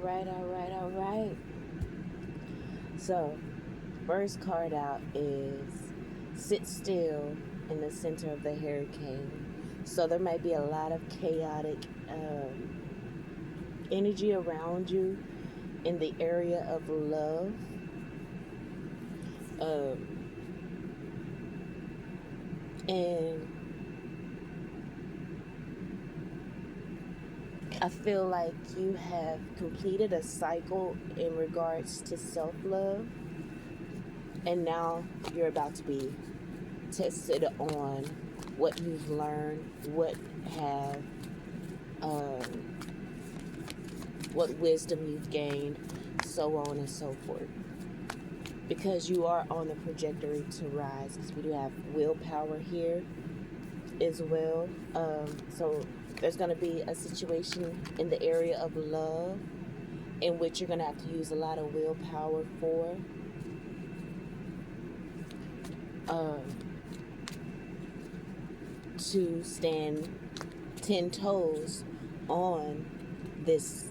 right, all right, all right. So, first card out is sit still in the center of the hurricane. So, there might be a lot of chaotic energy around you in the area of love. Um, and I feel like you have completed a cycle in regards to self love, and now you're about to be tested on what you've learned, have, um, what wisdom you've gained, so on and so forth. Because you are on the trajectory to rise, because we do have willpower here as well. So there's going to be a situation in the area of love in which you're going to have to use a lot of willpower for. Um, to stand 10 toes on this,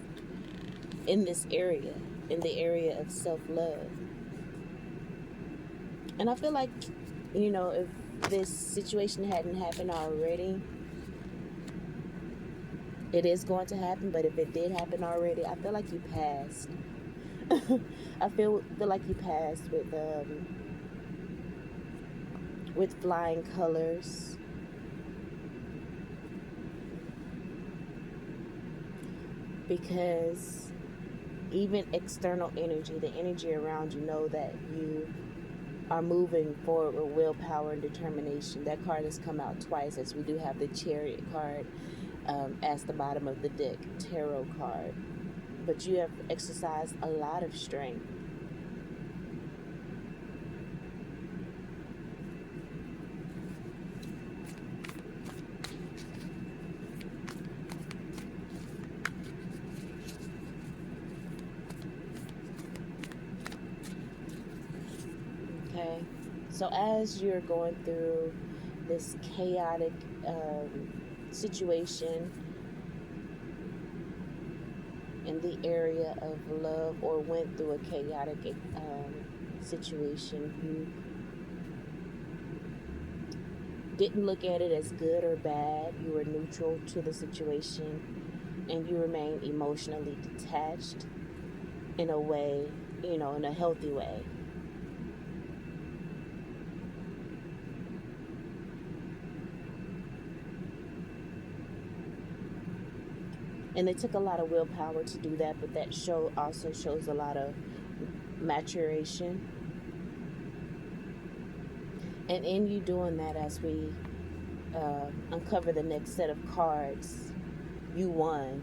in this area, in the area of self-love. And I feel like, if this situation hadn't happened already, it is going to happen. But if it did happen already, I feel like you passed. I feel like you passed with flying colors. Because even external energy, the energy around you, know that you are moving forward with willpower and determination. That card has come out twice, as we do have the Chariot card as the bottom of the deck, tarot card. But you have exercised a lot of strength. Okay, so as you're going through this chaotic situation in the area of love, or went through a chaotic situation, you didn't look at it as good or bad. You were neutral to the situation, and you remain emotionally detached in a way, in a healthy way. And it took a lot of willpower to do that, but that show also shows a lot of maturation. And in you doing that, as we uncover the next set of cards, you won.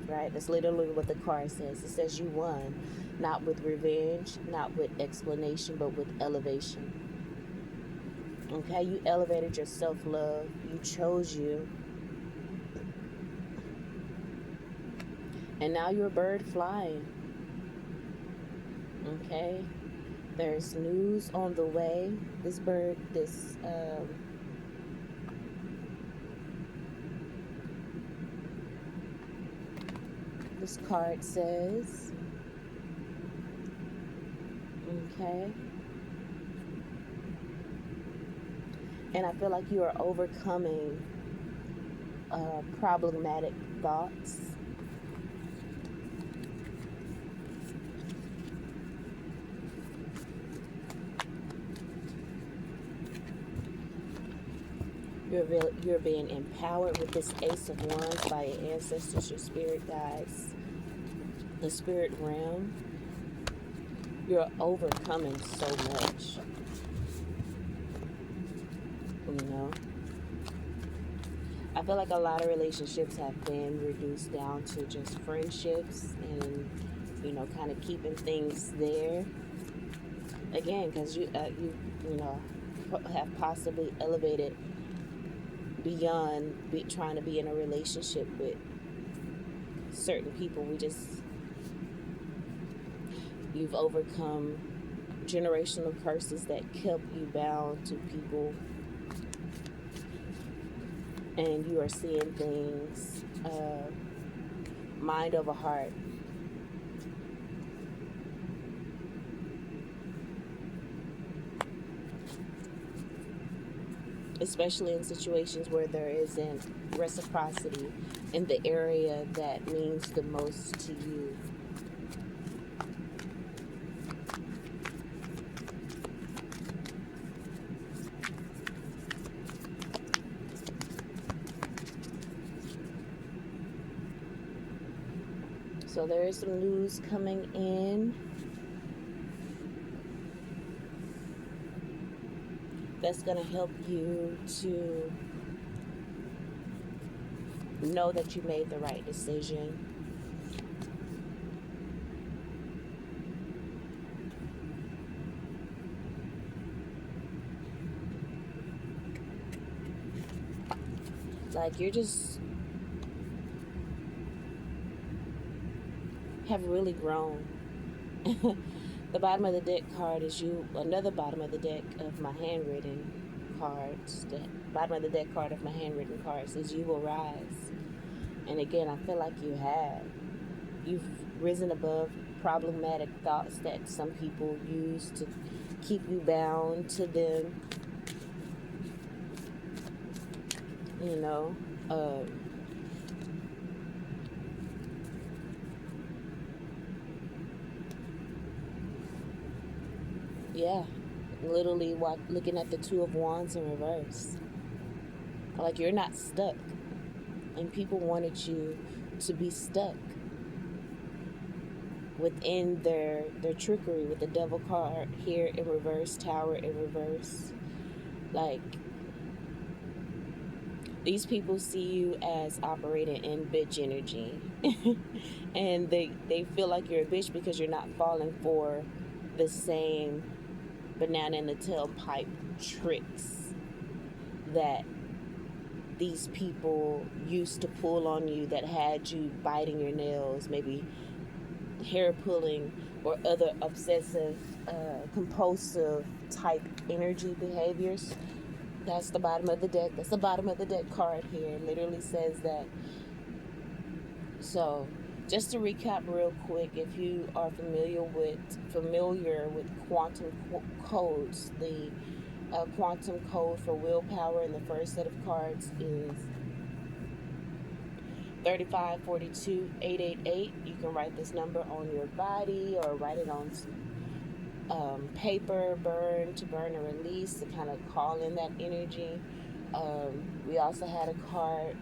Right? That's literally what the card says. It says you won, not with revenge, not with explanation, but with elevation. Okay? You elevated your self-love. You chose you. And now you're a bird flying. Okay? There's news on the way. This bird, this card says, okay, and I feel like you are overcoming problematic thoughts. You're being empowered with this Ace of Wands by your ancestors, your spirit guides, the spirit realm. You're overcoming so much. I feel like a lot of relationships have been reduced down to just friendships and, kind of keeping things there. Again, because you have possibly elevated beyond trying to be in a relationship with certain people. You've overcome generational curses that kept you bound to people, and you are seeing things mind over heart. especially in situations where there isn't reciprocity in the area that means the most to you. So there is some news coming in that's going to help you to know that you made the right decision. Like you're just have really grown. The bottom of the deck card is you. Another bottom of the deck of my handwritten cards. The bottom of the deck card of my handwritten cards is you will rise. And again, I feel like you have. You've risen above problematic thoughts that some people use to keep you bound to them. You know, yeah, literally looking at the Two of Wands in reverse. Like you're not stuck. And people wanted you to be stuck within their trickery with the Devil card here in reverse, Tower in reverse. Like, these people see you as operating in bitch energy. And they feel like you're a bitch because you're not falling for the same banana in the tailpipe tricks that these people used to pull on you, that had you biting your nails, maybe hair pulling, or other obsessive, compulsive type energy behaviors. That's the bottom of the deck. That's the bottom of the deck card here. It literally says that. So, just to recap real quick, if you are familiar with quantum codes, the quantum code for willpower in the first set of cards is 3542888. You can write this number on your body or write it on paper, to burn or release, to kind of call in that energy. We also had a card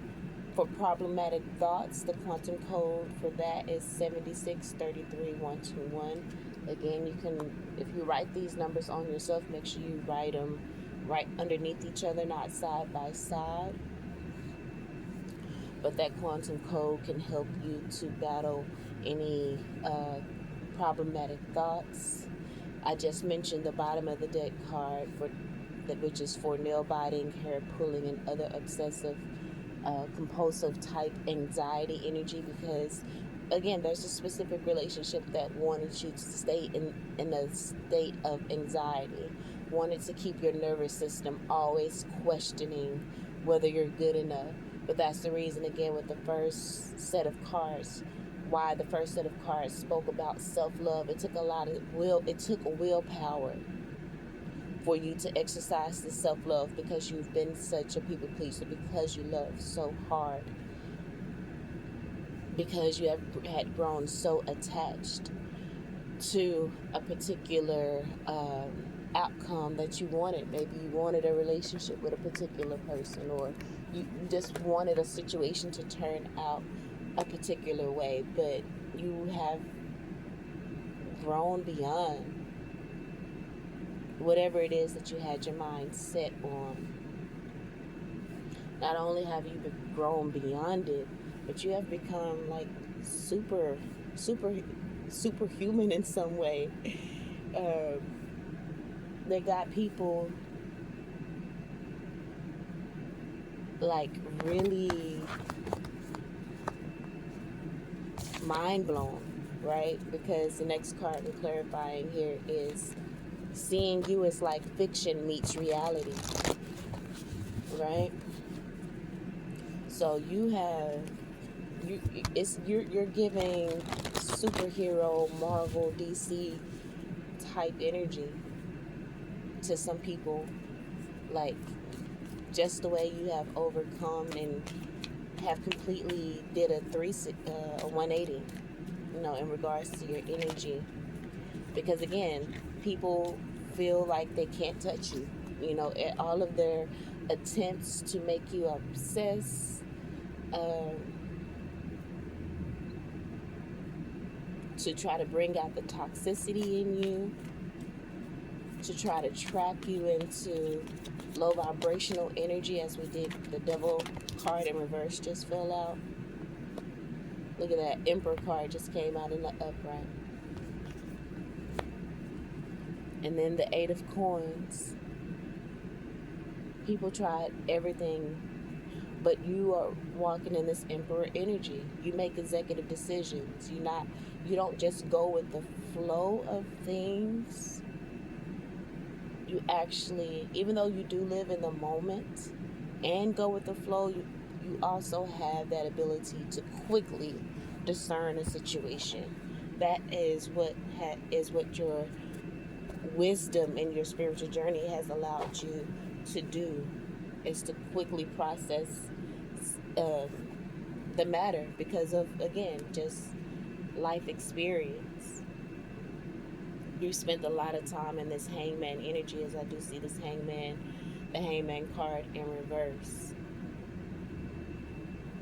for problematic thoughts. The quantum code for that is 7633121. Again, you can, if you write these numbers on yourself, make sure you write them right underneath each other, not side by side. But that quantum code can help you to battle any problematic thoughts. I just mentioned the bottom of the deck card for that, which is for nail biting, hair pulling, and other obsessive, compulsive type anxiety energy, because again, there's a specific relationship that wanted you to stay in a state of anxiety, wanted to keep your nervous system always questioning whether you're good enough. But that's the reason, again, with the first set of cards, why the first set of cards spoke about self-love. It took willpower for you to exercise the self-love, because you've been such a people pleaser, because you love so hard, because you had grown so attached to a particular outcome that you wanted. Maybe you wanted a relationship with a particular person, or you just wanted a situation to turn out a particular way, but you have grown beyond whatever it is that you had your mind set on. Not only have you grown beyond it, but you have become like superhuman in some way. They got people like really mind blown, right? Because the next card we're clarifying here is seeing you as like fiction meets reality, right? So you're giving superhero, Marvel, DC type energy to some people. Like, just the way you have overcome and have completely did a 180, in regards to your energy. Because again, people feel like they can't touch you. All of their attempts to make you obsess, um, to try to bring out the toxicity in you, to try to trap you into low vibrational energy, as we did. The devil card in reverse just fell out. Look at that. Emperor card just came out in the upright. And then the Eight of Coins. People tried everything, but you are walking in this Emperor energy. You make executive decisions. You don't just go with the flow of things. You actually, even though you do live in the moment and go with the flow, you also have that ability to quickly discern a situation. That is what your wisdom in your spiritual journey has allowed you to do, is to quickly process the matter, because of, again, just life experience. You spent a lot of time in this Hangman energy, as I do see this the Hangman card in reverse.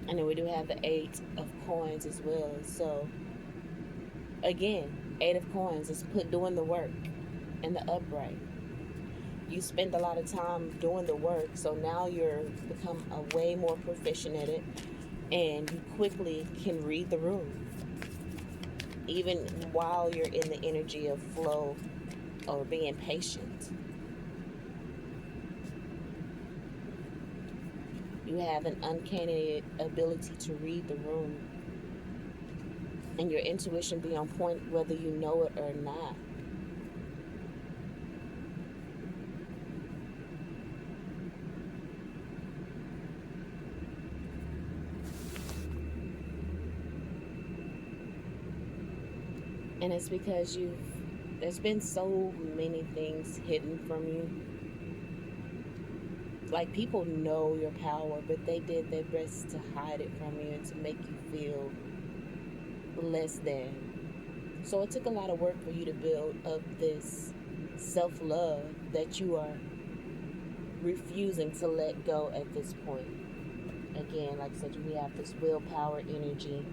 And then we do have the Eight of Coins as well. So again, Eight of Coins is doing the work in the upright. You spend a lot of time doing the work, so now you're become a way more proficient at it, and you quickly can read the room, even while you're in the energy of flow or being patient. You have an uncanny ability to read the room, and your intuition be on point whether you know it or not. And it's because there's been so many things hidden from you. Like, people know your power, but they did their best to hide it from you and to make you feel less than. So it took a lot of work for you to build up this self-love that you are refusing to let go at this point. Again, like I said, we have this willpower energy.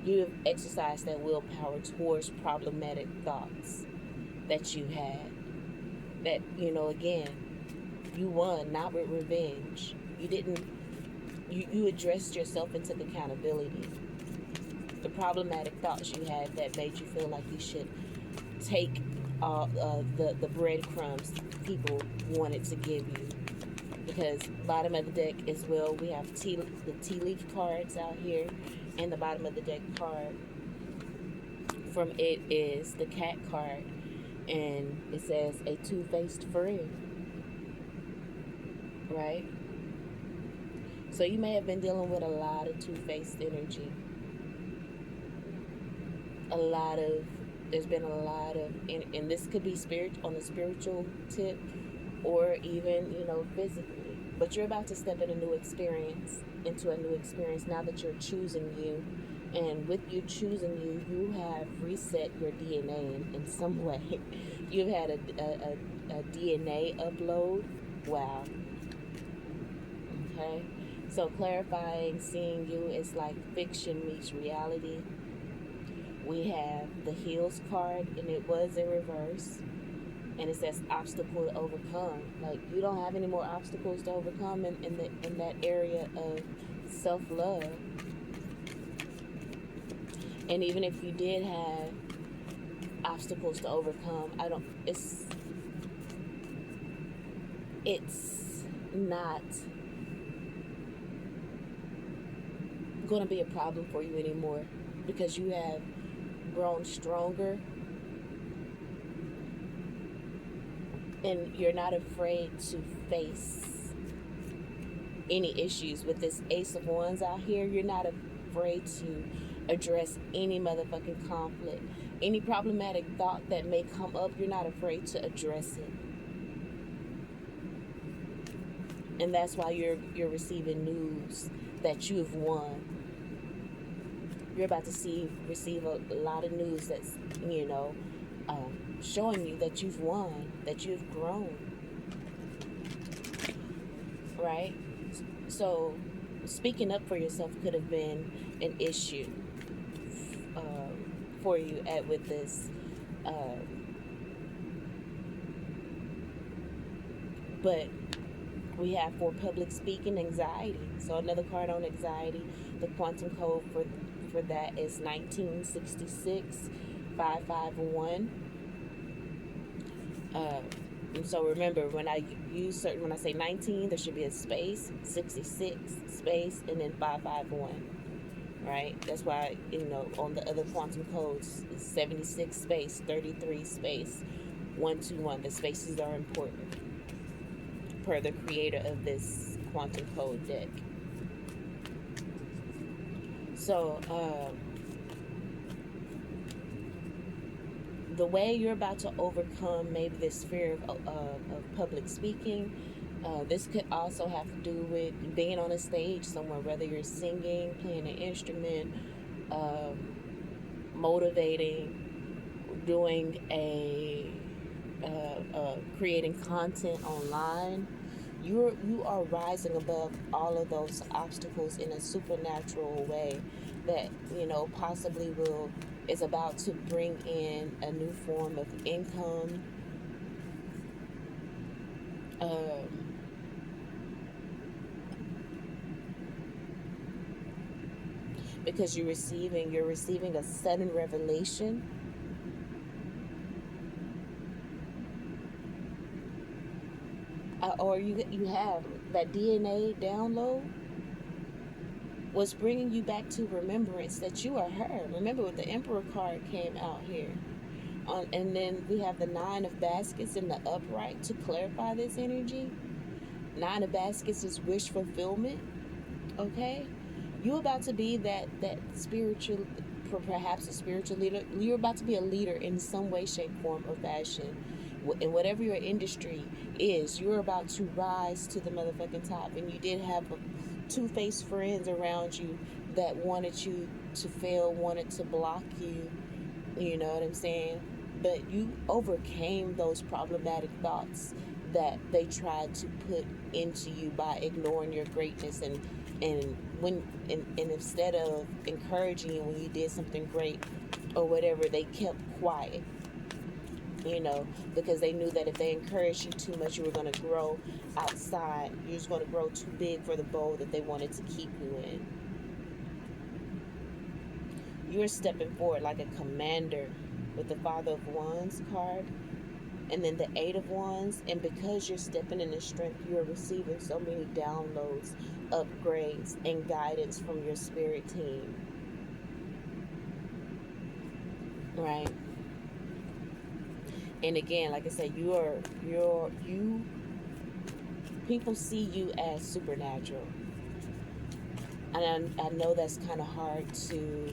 You have exercised that willpower towards problematic thoughts that you had. That, again, you won, not with revenge. You addressed yourself and took accountability. The problematic thoughts you had that made you feel like you should take the breadcrumbs people wanted to give you. Because bottom of the deck as well, we have the tea leaf cards out here, and the bottom of the deck card from it is the Cat card, and it says a two-faced friend, right? So you may have been dealing with a lot of two-faced energy. There's been a lot of, and this could be on the spiritual tip, or even, physically. But you're about to step into a new experience now that you're choosing you. And with you choosing you, you have reset your DNA in some way. You've had a DNA upload. Wow. Okay. So clarifying, seeing you is like fiction meets reality. We have the Heels card, and it was in reverse. And it says obstacle to overcome. Like, you don't have any more obstacles to overcome in that area of self-love. And even if you did have obstacles to overcome, it's not going to be a problem for you anymore, because you have grown stronger. And you're not afraid to face any issues. With this Ace of Wands out here, you're not afraid to address any motherfucking conflict. Any problematic thought that may come up, you're not afraid to address it. And that's why you're receiving news that you've won. You're about to receive a lot of news that's, you know, showing you that you've won, that you've grown, right? So speaking up for yourself could have been an issue for you with this. But we have for public speaking anxiety. So another card on anxiety, the quantum code for that is 1966 551. And so remember, when I say 19, there should be a space, 66 space, and then 551. Right? That's why, you know, on the other quantum codes, 76 space, 33 space, 121. The spaces are important per the creator of this quantum code deck. So, the way you're about to overcome maybe this fear of public speaking, this could also have to do with being on a stage somewhere, whether you're singing, playing an instrument, motivating, doing creating content online. You are rising above all of those obstacles in a supernatural way that, you know, possibly is about to bring in a new form of income. Because you're receiving a sudden revelation. Or you have that DNA download was bringing you back to remembrance that you are her. Remember when the Emperor card came out here. And then we have the 9 of baskets in the upright to clarify this energy. 9 of baskets is wish fulfillment. Okay? You're about to be that spiritual, perhaps a spiritual leader. You're about to be a leader in some way, shape, form, or fashion. In whatever your industry is, you're about to rise to the motherfucking top. And you did have two-faced friends around you that wanted you to fail, wanted to block you. You know what I'm saying? But you overcame those problematic thoughts that they tried to put into you by ignoring your greatness and instead of encouraging you when you did something great or whatever, they kept quiet. You know, because they knew that if they encouraged you too much, you were going to grow outside. You're just going to grow too big for the bowl that they wanted to keep you in. You're stepping forward like a commander with the Father of Wands card and then the 8 of Wands. And because you're stepping in the strength, you're receiving so many downloads, upgrades, and guidance from your spirit team. Right? And again, like I said, people see you as supernatural. And I know that's kind of hard to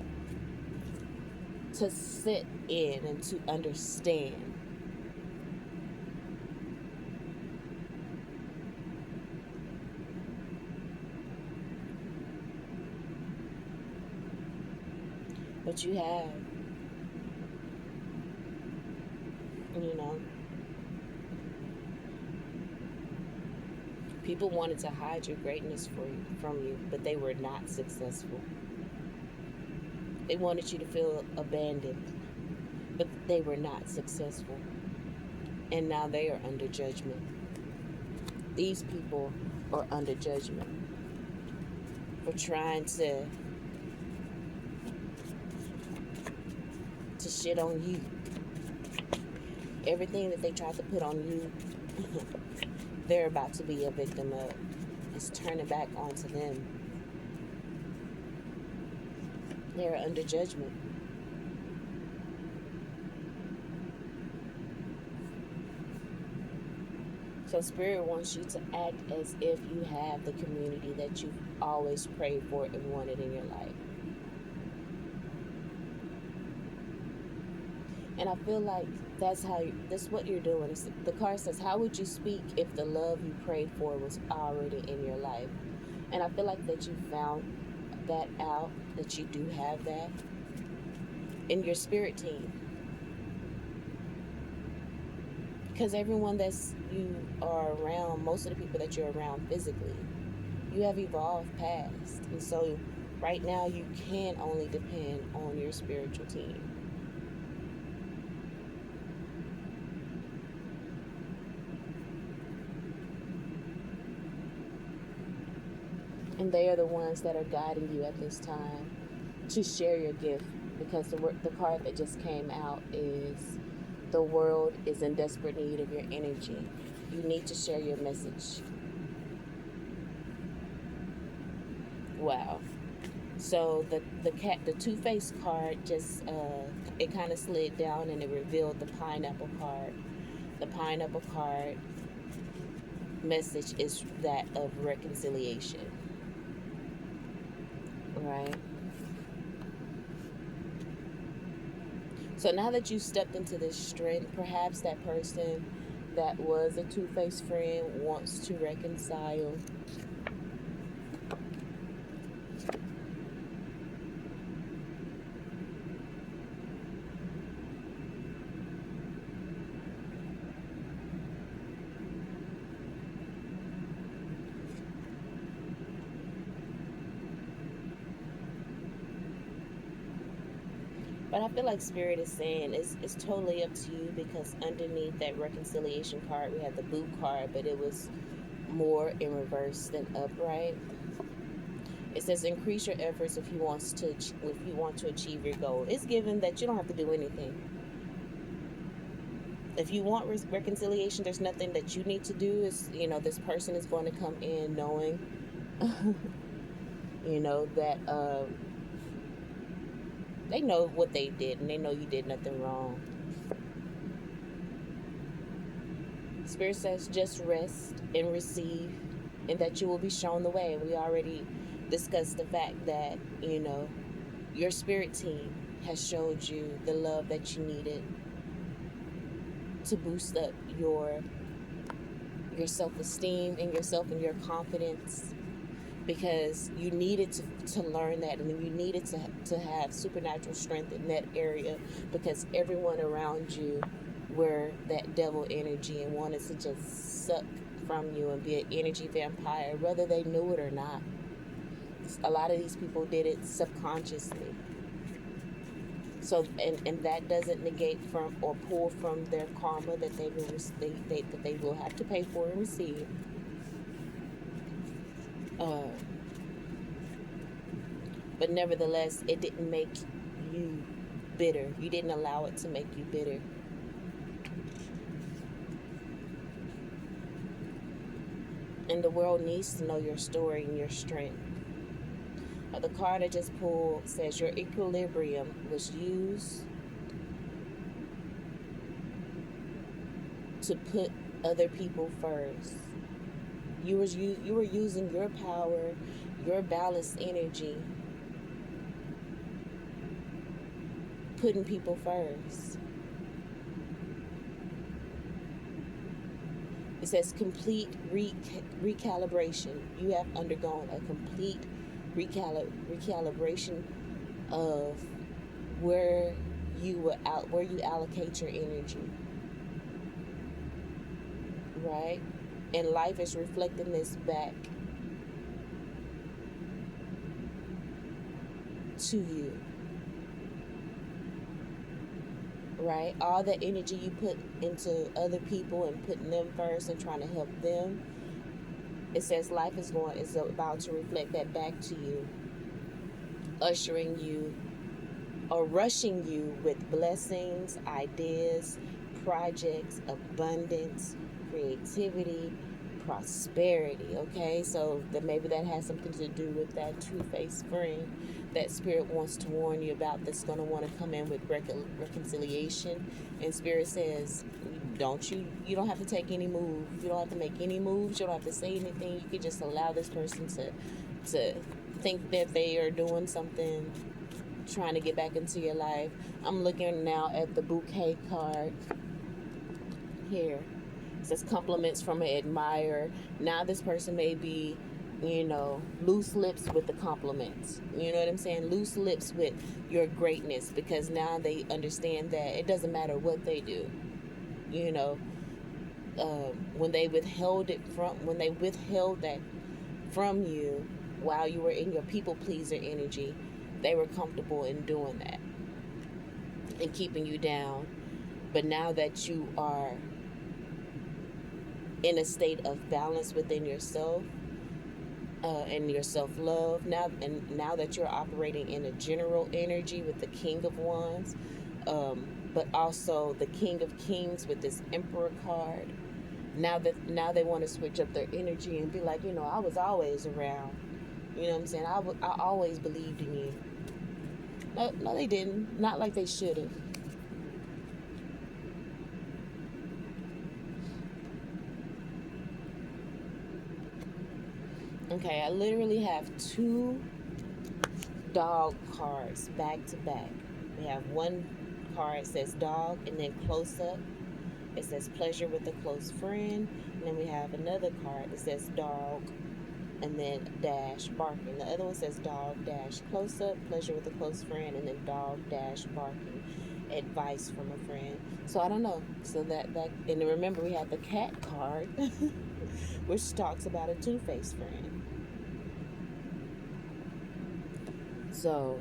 sit in and to understand. But you have, you know, people wanted to hide your greatness from you, but they were not successful. They wanted you to feel abandoned, but they were not successful. And now they are under judgment. These people are under judgment for trying to shit on you. Everything that they tried to put on you, they're about to be a victim of. It's turning back onto them. They're under judgment. So Spirit wants you to act as if you have the community that you've always prayed for and wanted in your life. And I feel like that's what you're doing. The card says, how would you speak if the love you prayed for was already in your life? And I feel like that you found that out, that you do have that in your spirit team. Because everyone that's you are around, most of the people that you're around physically, you have evolved past. And so right now you can only depend on your spiritual team. And they are the ones that are guiding you at this time to share your gift, because the card that just came out is the world is in desperate need of your energy. You need to share your message. Wow. So the Two-Face card just it kind of slid down and it revealed the pineapple card. The pineapple card message is that of reconciliation. Right? So now that you stepped into this strength, perhaps that person that was a two-faced friend wants to reconcile. But I feel like Spirit is saying it's totally up to you, because underneath that reconciliation card, we had the boot card, but it was more in reverse than upright. It says increase your efforts if you want to achieve your goal. It's given that you don't have to do anything. If you want reconciliation, there's nothing that you need to do. Is this person is going to come in knowing, that they know what they did and they know you did nothing wrong. Spirit says just rest and receive, and that you will be shown the way. We already discussed the fact that your spirit team has showed you the love that you needed to boost up your self-esteem and yourself and your confidence, because you needed to learn that, and you needed to have supernatural strength in that area, because everyone around you were that devil energy and wanted to just suck from you and be an energy vampire, whether they knew it or not. A lot of these people did it subconsciously. So, and that doesn't negate from or pull from their karma that they will have to pay for and receive. But nevertheless, it didn't make you bitter. You didn't allow it to make you bitter. And the world needs to know your story and your strength. The card I just pulled says your equilibrium was used to put other people first. You were using your power, your balanced energy, putting people first. It says complete recalibration. You have undergone a complete recalibration of where you allocate your energy. Right? And life is reflecting this back to you. Right? All the energy you put into other people and putting them first and trying to help them, it says life is about to reflect that back to you, ushering you or rushing you with blessings, ideas, projects, abundance, creativity, prosperity. Okay, so maybe that has something to do with that two-faced friend that Spirit wants to warn you about, that's going to want to come in with reconciliation. And Spirit says, you don't have to take any moves. You don't have to make any moves. You don't have to say anything. You can just allow this person to think that they are doing something trying to get back into your life. I'm looking now at the bouquet card here. It says compliments from an admirer. Now this person may be, loose lips with the compliments. You know what I'm saying? Loose lips with your greatness, because now they understand that it doesn't matter what they do. You know, when they withheld that from you while you were in your people pleaser energy, they were comfortable in doing that and keeping you down. But now that you are in a state of balance within yourself, and your self-love, now that you're operating in a general energy with the King of Wands, but also the King of Kings with this Emperor card. Now they want to switch up their energy and be like, I was always around. You know what I'm saying? I always believed in you. No, they didn't. Not like they should have. Okay, I literally have 2 dog cards back to back. We have one card that says dog, and then close up it says pleasure with a close friend, and then we have another card that says dog and then dash barking. The other one says dog dash close up, pleasure with a close friend, and then dog dash barking, advice from a friend. So I don't know. So that and remember we have the cat card which talks about a two-faced friend. So,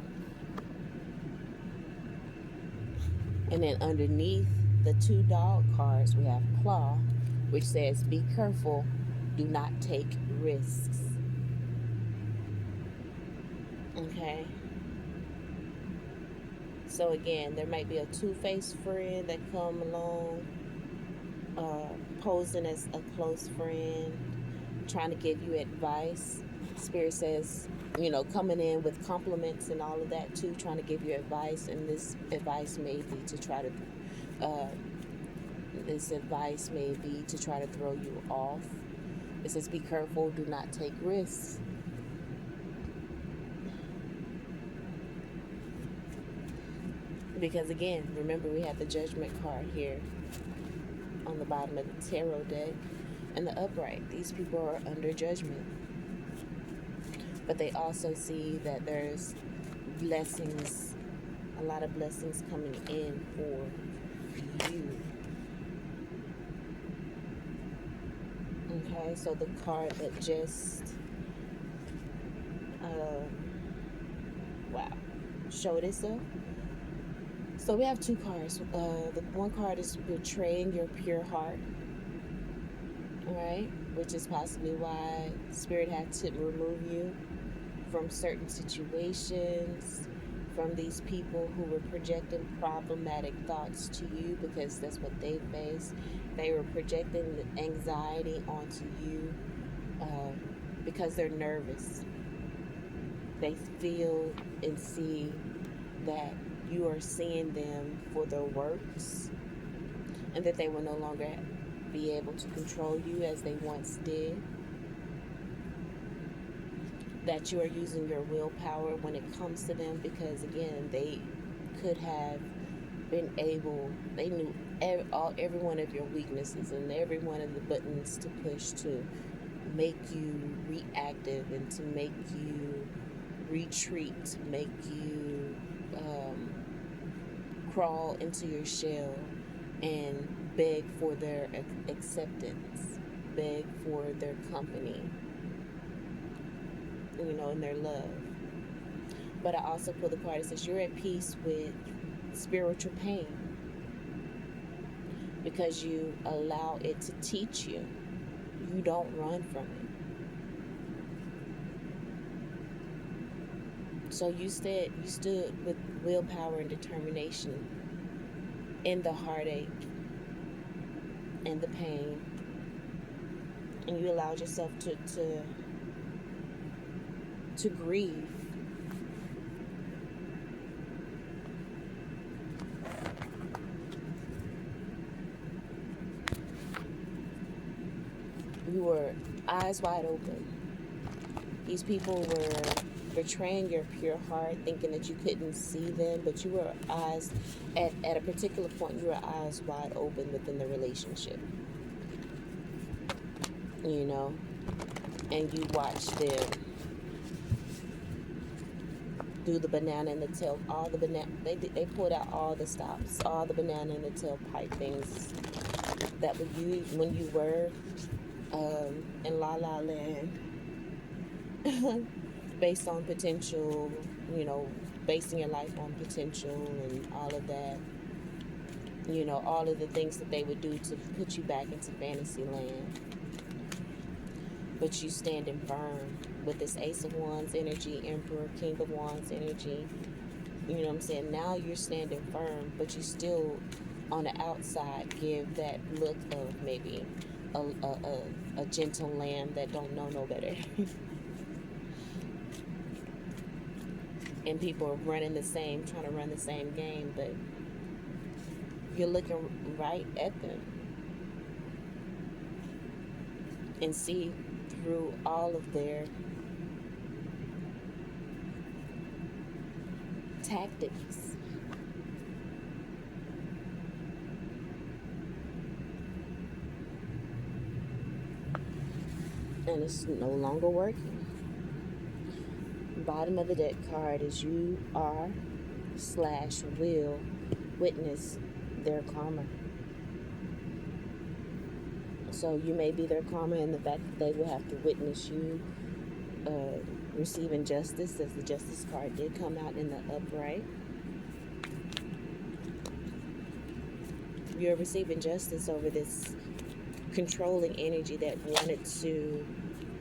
and then underneath the 2 dog cards we have claw, which says be careful, do not take risks. Okay. So again, there might be a two-faced friend that come along, posing as a close friend, trying to give you advice. Spirit says, coming in with compliments and all of that too, trying to give you advice, and this advice may be to try to throw you off. It says be careful, do not take risks. Because again, remember we have the Judgment card here on the bottom of the tarot deck, and the upright. These people are under judgment, but they also see that there's blessings, a lot of blessings coming in for you. Okay, so the card that just showed itself. So we have 2 cards. The one card is betraying your pure heart, right? Which is possibly why Spirit had to remove you from certain situations, from these people who were projecting problematic thoughts to you, because that's what they faced. They were projecting the anxiety onto you because they're nervous. They feel and see that you are seeing them for their works, and that they will no longer be able to control you as they once did. That you are using your willpower when it comes to them, because again, they could have been able, they knew every one of your weaknesses and every one of the buttons to push to make you reactive and to make you retreat, to make you crawl into your shell and beg for their acceptance, beg for their company, and their love. But I also pull the card that says you're at peace with spiritual pain because you allow it to teach you. You don't run from it. So you stood with willpower and determination in the heartache and the pain, and you allowed yourself to grieve. You were eyes wide open. These people were betraying your pure heart, thinking that you couldn't see them, but you were eyes, at a particular point, you were eyes wide open within the relationship, you know, and you watched them do the banana in the tail, all the banana, they pulled out all the stops, all the banana in the tailpipe things that were used when you were in La La Land, based on potential, you know, basing your life on potential and all of that, you know, all of the things that they would do to put you back into fantasy land. But you standing firm with this Ace of Wands energy, Emperor, King of Wands energy. You know what I'm saying? Now you're standing firm, but you still, on the outside, give that look of maybe a gentle lamb that don't know no better. And people are running the same, trying to run the same game, but you're looking right at them and see through all of their tactics. And it's no longer working. Bottom of the deck card is you are/will witness their karma. So you may be their karma in the fact that they will have to witness you receiving justice, as the justice card did come out in the upright. You're receiving justice over this controlling energy that wanted to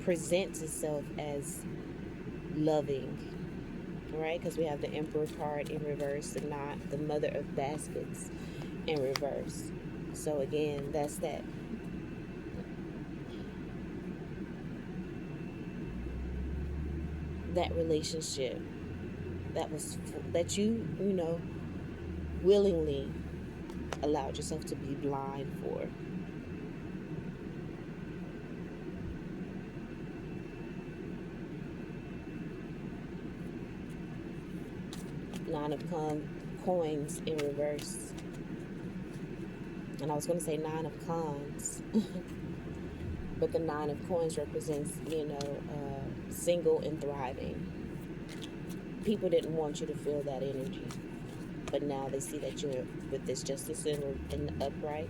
present itself as loving, right? Because we have the Emperor card in reverse and not the Mother of Baskets in reverse. So again, that's that relationship that you know, willingly allowed yourself to be blind for. Nine of coins in reverse. And I was going to say Nine of Cons. But the Nine of Coins represents, you know, single and thriving. People didn't want you to feel that energy. But now they see that you're, with this justice in the upright,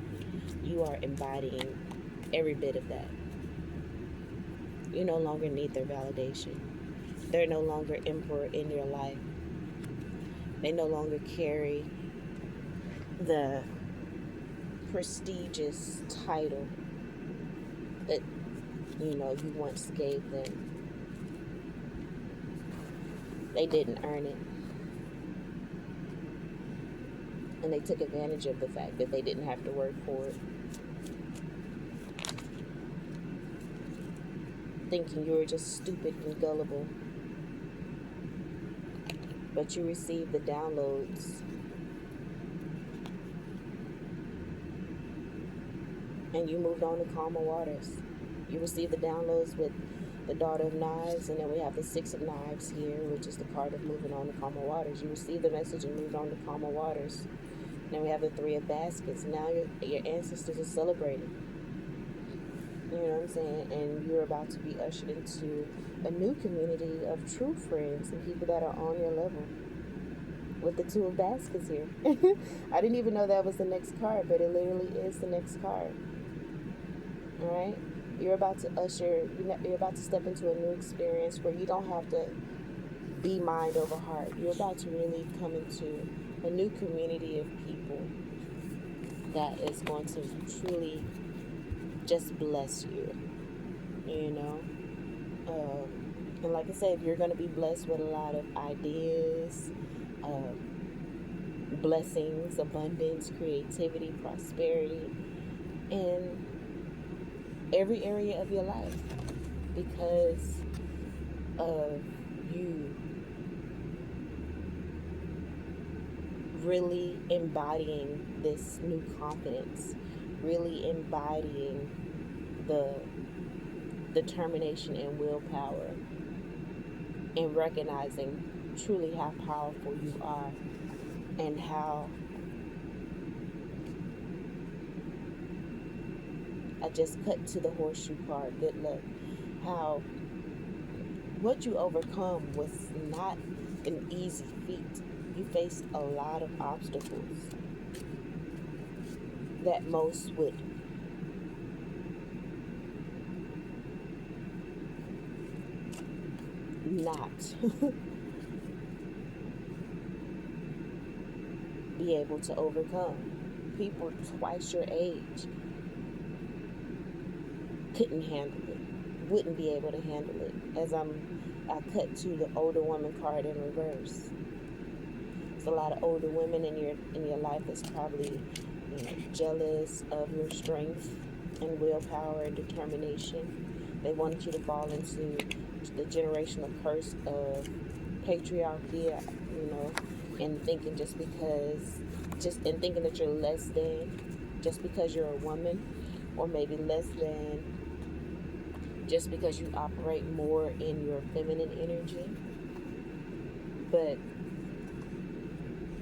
you are embodying every bit of that. You no longer need their validation. They're no longer emperor in your life. They no longer carry the prestigious title that, you know, you once gave them. They didn't earn it. And they took advantage of the fact that they didn't have to work for it. Thinking you were just stupid and gullible. But you received the downloads. And you moved on to calmer waters. You received the downloads with the Daughter of Knives, and then we have the Six of Knives here, which is the card of moving on to calmer waters. You received the message and moved on to calmer waters. Then we have the Three of Baskets. Now your ancestors are celebrating. You know what I'm saying? And you're about to be ushered into a new community of true friends and people that are on your level. With the Two of Baskets here. I didn't even know that was the next card, but it literally is the next card. Alright? You're about to step into a new experience where you don't have to be mind over heart. You're about to really come into a new community of people that is going to truly just bless you, you know. And like I said, you're going to be blessed with a lot of ideas, blessings, abundance, creativity, prosperity in every area of your life because of you really embodying this new confidence, really embodying the determination and willpower and recognizing truly how powerful you are, and how I just cut to the horseshoe card, good luck, how what you overcome was not an easy feat. You faced a lot of obstacles that most would not be able to overcome. People twice your age couldn't handle it, wouldn't be able to handle it. I cut to the older woman card in reverse. There's a lot of older women in your life that's probably, jealous of your strength and willpower and determination. They wanted you to fall into the generational curse of patriarchy, and thinking and thinking that you're less than just because you're a woman, or maybe less than just because you operate more in your feminine energy. But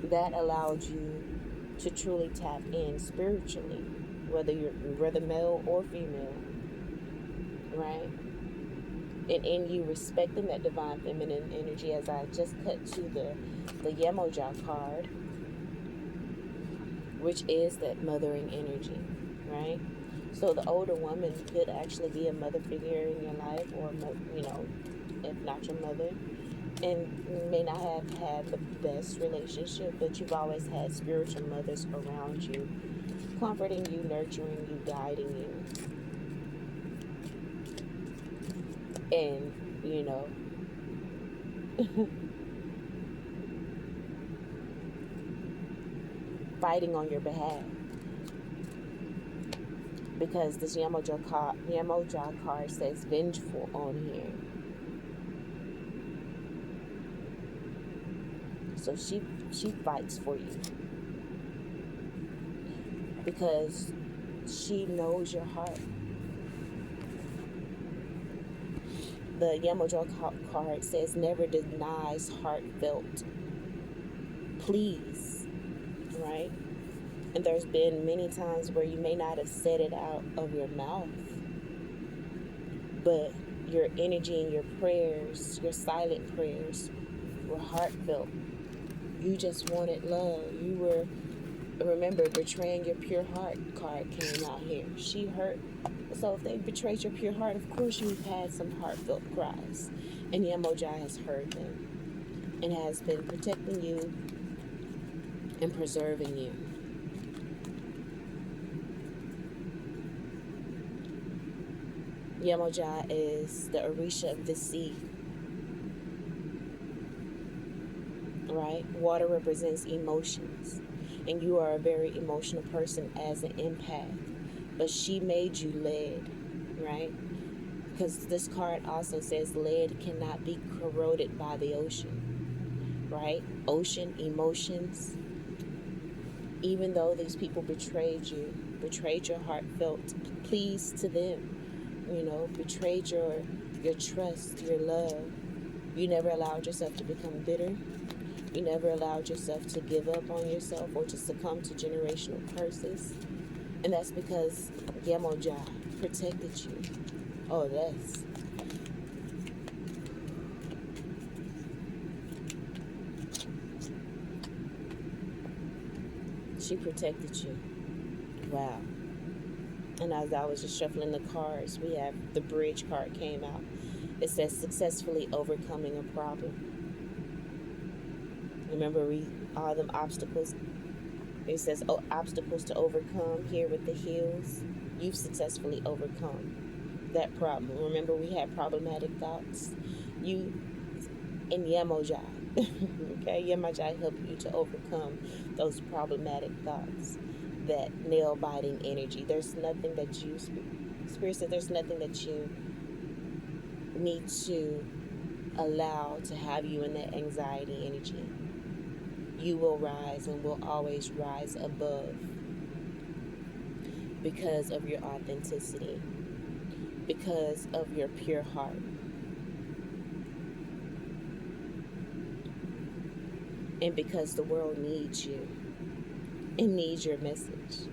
that allowed you to truly tap in spiritually, whether male or female, right? And in you respecting that divine feminine energy, as I just cut to the Yemoja card, which is that mothering energy, right? So the older woman could actually be a mother figure in your life, or, if not your mother, and you may not have had the best relationship, but you've always had spiritual mothers around you, comforting you, nurturing you, guiding you, and, fighting on your behalf. Because this Yemoja card says vengeful on here. So she fights for you because she knows your heart. The Yemoja card says never denies heartfelt pleas, right? And there's been many times where you may not have said it out of your mouth, but your energy and your prayers, your silent prayers, were heartfelt. You just wanted love. Remember, betraying your pure heart card came out here. She hurt. So if they betrayed your pure heart, of course you've had some heartfelt cries. And Yemoja has heard them and has been protecting you and preserving you. Yemoja is the Orisha of the sea, right? Water represents emotions, and you are a very emotional person as an empath, but she made you lead, right? Because this card also says lead cannot be corroded by the ocean, right? Ocean emotions. Even though these people betrayed you, betrayed your heartfelt pleas to them, betrayed your trust, your love, you never allowed yourself to become bitter. You never allowed yourself to give up on yourself or to succumb to generational curses. And that's because Yemoja protected you. Oh, she protected you. Wow. And as I was just shuffling the cards, we have the bridge card came out. It says successfully overcoming a problem. Remember, all them obstacles. It says obstacles to overcome here with the heels. You've successfully overcome that problem. Remember, we had problematic thoughts. You and Yemoja. Okay, Yemoja helped you to overcome those problematic thoughts, that nail-biting energy. There's nothing that you, Spirit said, there's nothing that you need to allow to have you in that anxiety energy. You will rise and will always rise above because of your authenticity, because of your pure heart. And because the world needs you and needs your message,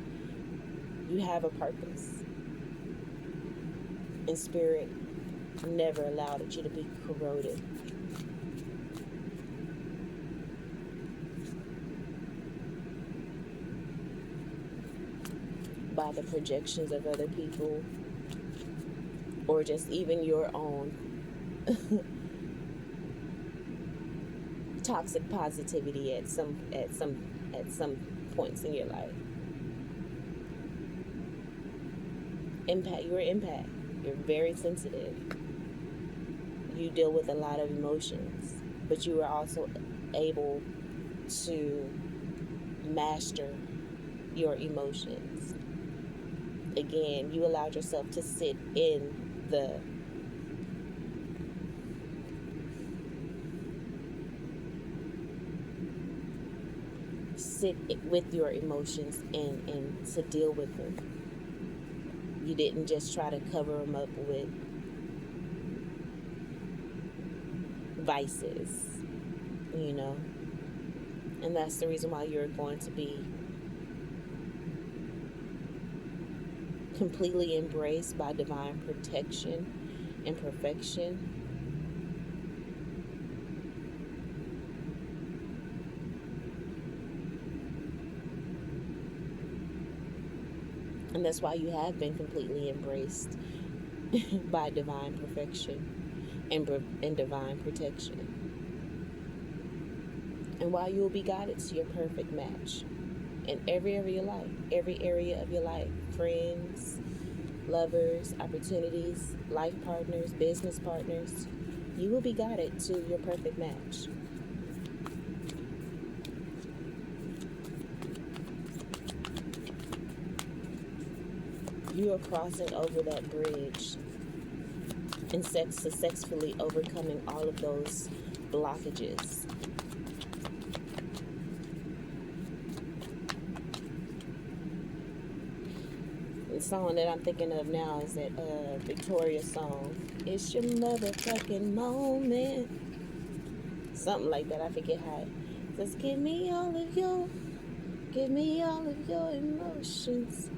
you have a purpose. And spirit never allowed you to be corroded by the projections of other people, or just even your own toxic positivity at some points in your life. You're an empath. You're very sensitive. You deal with a lot of emotions, but you are also able to master your emotions. Again, you allowed yourself to sit in the sit with your emotions and to deal with them. You didn't just try to cover them up with vices, you know. And that's the reason why you're going to be completely embraced by divine protection and perfection. And that's why you have been completely embraced by divine perfection and divine protection. And why you will be guided to your perfect match in every area of your life, friends, lovers, opportunities, life partners, business partners. You will be guided to your perfect match. You are crossing over that bridge and successfully overcoming all of those blockages. The song that I'm thinking of now is that Victoria song. It's your motherfucking moment. Something like that. I forget how it says. Give me all of your emotions.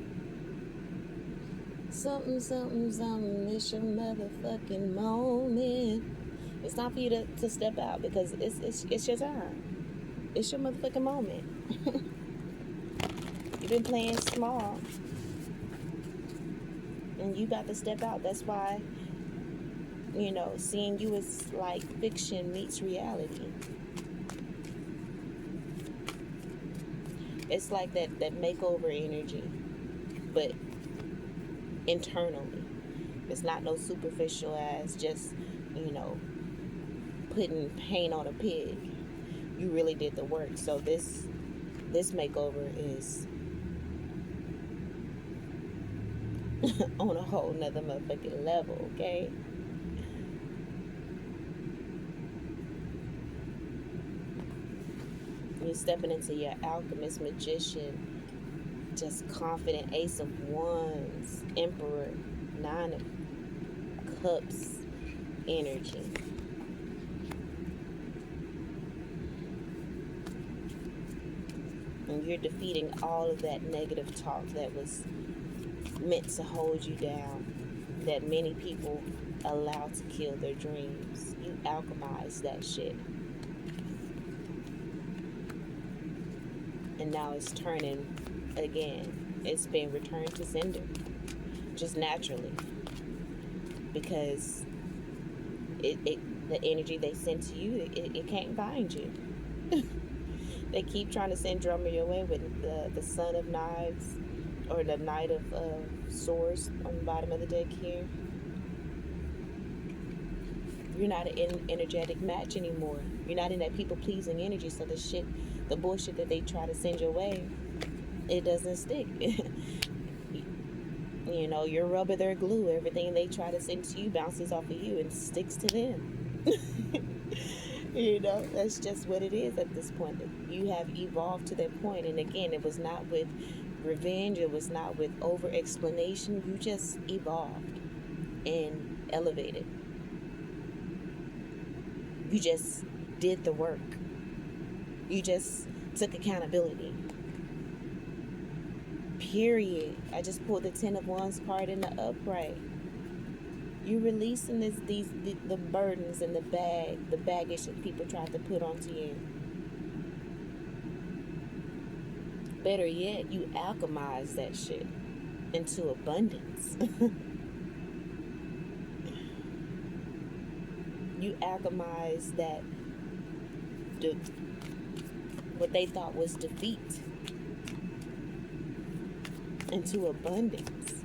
Something, something, something. It's your motherfucking moment. It's time for you to step out because it's your time. It's your motherfucking moment. You've been playing small. And you got to step out. That's why, seeing you is like fiction meets reality. It's like that makeover energy, but internally. It's not no superficial as just, putting paint on a pig. You really did the work. So this makeover is on a whole nother motherfucking level, okay? You're stepping into your alchemist, magician, just confident ace of wands, emperor, 9 of cups energy. And you're defeating all of that negative talk that was meant to hold you down, that many people allow to kill their dreams. You alchemize that shit. And now it's turning again. It's being returned to sender. Just naturally. Because the energy they sent to you, it can't find you. They keep trying to send drama your way with the Son of Knives or the Knight of Swords on the bottom of the deck here. You're not an energetic match anymore. You're not in that people-pleasing energy, so the bullshit that they try to send your way, it doesn't stick. You're rubber, they're glue. Everything they try to send to you bounces off of you and sticks to them. That's just what it is at this point. You have evolved to that point. And again, it was not with revenge. It was not with over-explanation. You just evolved and elevated. You just did the work. You just took accountability. Period. I just pulled the Ten of Wands card in the upright. You releasing the burdens and the baggage that people tried to put onto you. Better yet, you alchemize that shit into abundance. You alchemize that what they thought was defeat into abundance.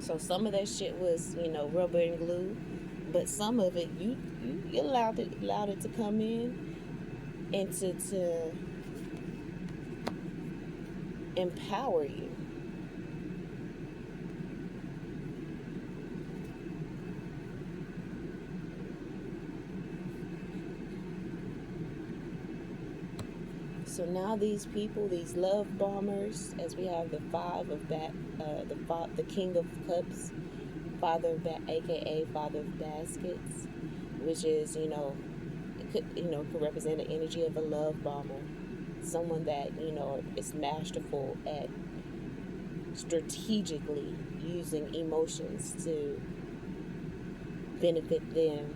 So some of that shit was, rubber and glue, but some of it you allowed it to come in and to empower you. So now these people, these love bombers, as we have the the King of Cups, aka Father of Baskets, which is could represent the energy of a love bomber, someone that is masterful at strategically using emotions to benefit them.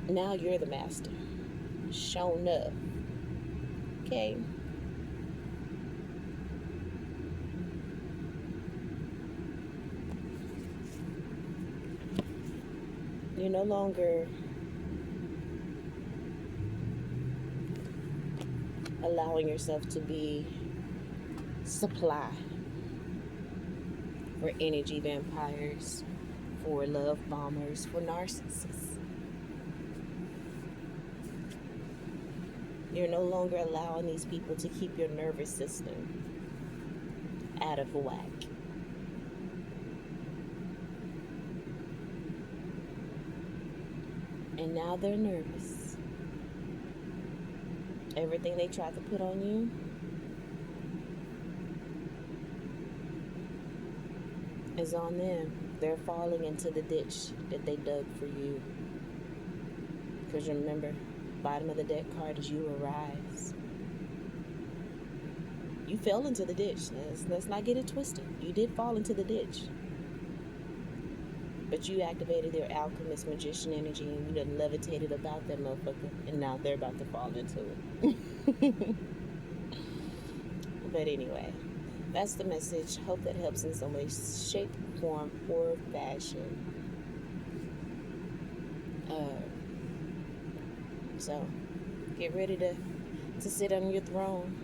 Now you're the master. Shown up. Okay? You're no longer allowing yourself to be supply for energy vampires, for love bombers, for narcissists. You're no longer allowing these people to keep your nervous system out of whack. And now they're nervous. Everything they tried to put on you is on them. They're falling into the ditch that they dug for you. Because remember, bottom of the deck card is you arise. You fell into the ditch. Let's not get it twisted. You did fall into the ditch. But you activated their alchemist magician energy and you done levitated about that motherfucker. And now they're about to fall into it. But anyway, that's the message. Hope that helps in some way, shape, form, or fashion. So get ready to sit on your throne.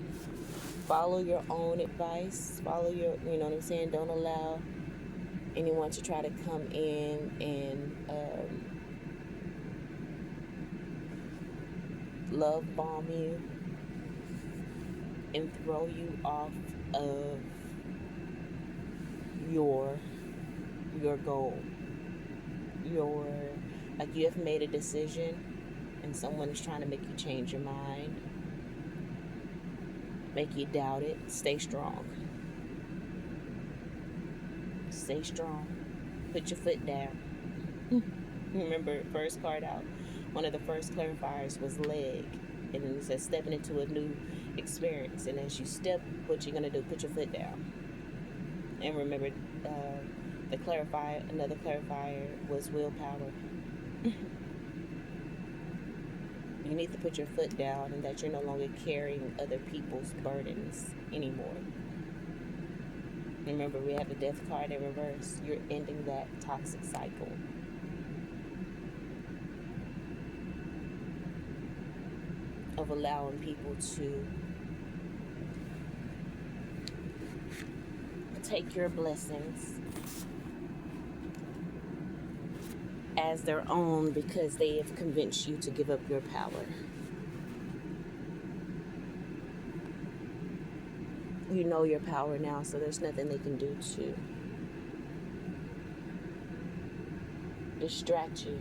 Follow your own advice. Follow your, don't allow anyone to try to come in and love bomb you and throw you off of your goal. Like you have made a decision and someone is trying to make you change your mind, make you doubt it. Stay strong. Stay strong. Put your foot down. Remember, first card out, one of the first clarifiers was leg. And then it says stepping into a new experience. And as you step, what you're going to do, put your foot down. And remember, another clarifier was willpower. You need to put your foot down and that you're no longer carrying other people's burdens anymore. Remember, we have the death card in reverse. You're ending that toxic cycle. Of allowing people to take your blessings as their own because they have convinced you to give up your power. You know your power now, so there's nothing they can do to distract you.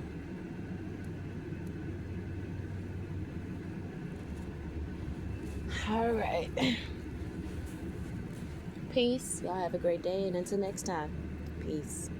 All right. Peace. Y'all have a great day, and until next time, peace.